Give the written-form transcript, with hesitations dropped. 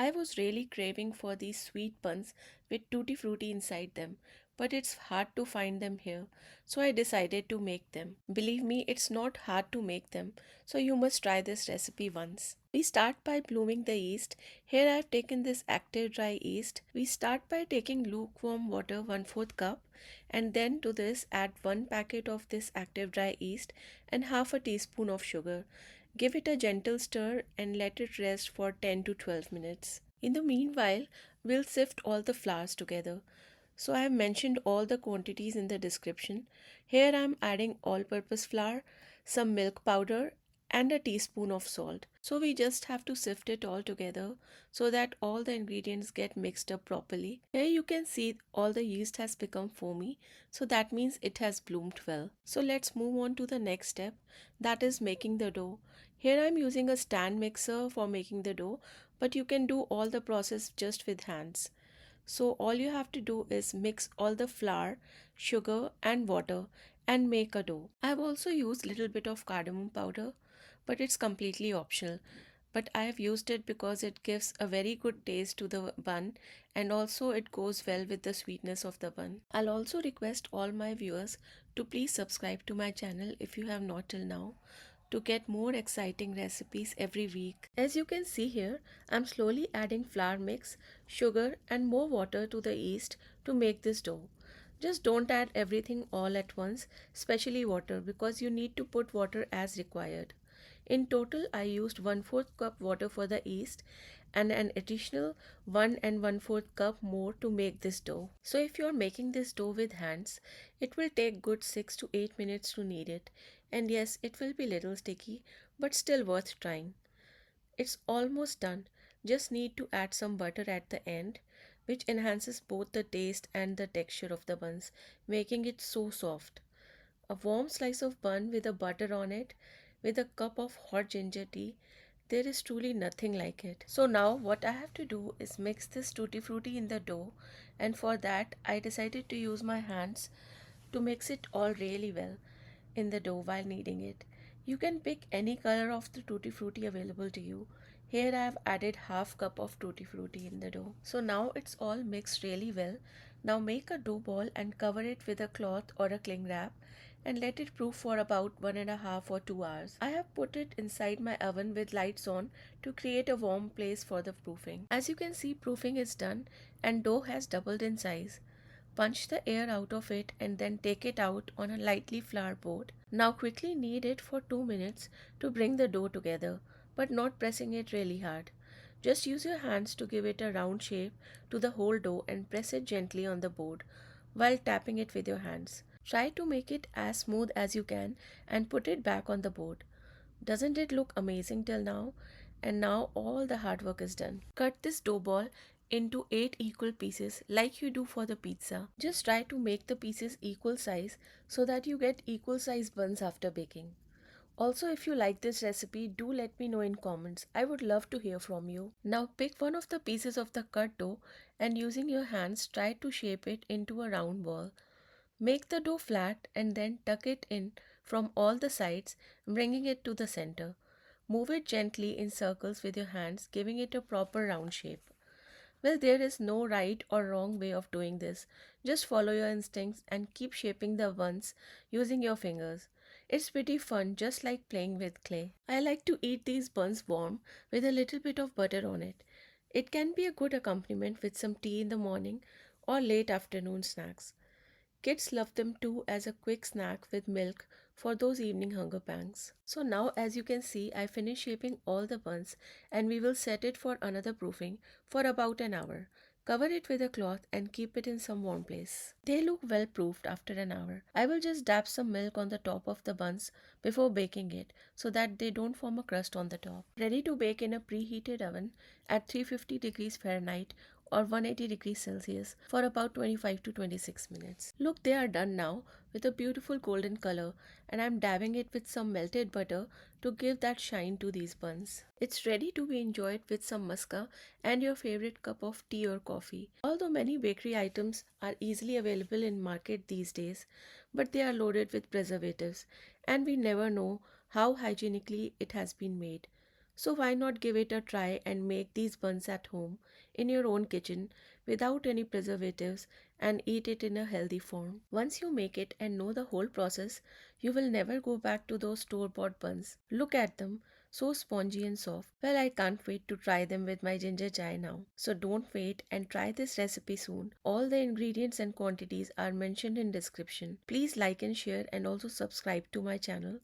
I was really craving for these sweet buns with tutti frutti inside them, but it's hard to find them here, so I decided to make them. Believe me, it's not hard to make them, so you must try this recipe once. We start by blooming the yeast. Here I have taken this active dry yeast. We start by taking lukewarm water 1/4 cup, and then to this add 1 packet of this active dry yeast and half a teaspoon of sugar. Give it a gentle stir and let it rest for 10 to 12 minutes. In the meanwhile, we'll sift all the flours together. So I have mentioned all the quantities in the description. Here I am adding all-purpose flour, some milk powder and a teaspoon of salt. So we just have to sift it all together so that all the ingredients get mixed up properly. Here you can see all the yeast has become foamy, so that means it has bloomed well. So let's move on to the next step, that is making the dough. Here I am using a stand mixer for making the dough, but you can do all the process just with hands. So all you have to do is mix all the flour, sugar and water and make a dough. I have also used little bit of cardamom powder, but it's completely optional. But I have used it because it gives a very good taste to the bun and also it goes well with the sweetness of the bun. I'll also request all my viewers to please subscribe to my channel if you have not till now, to get more exciting recipes every week. As you can see here, I'm slowly adding flour mix, sugar and more water to the yeast to make this dough. Just don't add everything all at once, especially water, because you need to put water as required. In total, I used 1/4 cup water for the yeast and an additional 1 and 1/4 cup more to make this dough. So if you are making this dough with hands, it will take good 6 to 8 minutes to knead it. And yes, it will be little sticky, but still worth trying. It's almost done. Just need to add some butter at the end, which enhances both the taste and the texture of the buns, making it so soft. A warm slice of bun with a butter on it, with a cup of hot ginger tea, there is truly nothing like it. So now what I have to do is mix this tutti frutti in the dough, and for that I decided to use my hands to mix it all really well in the dough while kneading it. You can pick any color of the tutti frutti available to you. Here I have added half cup of tutti frutti in the dough. So now it's all mixed really well. Now make a dough ball and cover it with a cloth or a cling wrap and let it proof for about 1.5 or 2 hours. I have put it inside my oven with lights on to create a warm place for the proofing. As you can see, proofing is done and dough has doubled in size. Punch the air out of it and then take it out on a lightly floured board. Now quickly knead it for 2 minutes to bring the dough together, but not pressing it really hard. Just use your hands to give it a round shape to the whole dough and press it gently on the board while tapping it with your hands. Try to make it as smooth as you can and put it back on the board. Doesn't it look amazing till now? And now all the hard work is done. Cut this dough ball into 8 equal pieces like you do for the pizza. Just try to make the pieces equal size so that you get equal size buns after baking. Also, if you like this recipe, do let me know in comments. I would love to hear from you. Now pick one of the pieces of the cut dough and using your hands try to shape it into a round ball. Make the dough flat and then tuck it in from all the sides, bringing it to the center. Move it gently in circles with your hands, giving it a proper round shape. Well, there is no right or wrong way of doing this. Just follow your instincts and keep shaping the buns using your fingers. It's pretty fun, just like playing with clay. I like to eat these buns warm with a little bit of butter on it. It can be a good accompaniment with some tea in the morning or late afternoon snacks. Kids love them too as a quick snack with milk for those evening hunger pangs. So now, as you can see, I finished shaping all the buns and we will set it for another proofing for about an hour. Cover it with a cloth and keep it in some warm place. They look well proofed after an hour. I will just dab some milk on the top of the buns before baking it so that they don't form a crust on the top. Ready to bake in a preheated oven at 350 degrees Fahrenheit or 180 degrees Celsius for about 25 to 26 minutes. Look, they are done now with a beautiful golden color, and I'm dabbing it with some melted butter to give that shine to these buns. It's ready to be enjoyed with some maska and your favorite cup of tea or coffee. Although many bakery items are easily available in market these days, but they are loaded with preservatives and we never know how hygienically it has been made. So why not give it a try and make these buns at home in your own kitchen without any preservatives and eat it in a healthy form. Once you make it and know the whole process, you will never go back to those store-bought buns. Look at them, so spongy and soft. Well, I can't wait to try them with my ginger chai now. So don't wait and try this recipe soon. All the ingredients and quantities are mentioned in description. Please like and share and also subscribe to my channel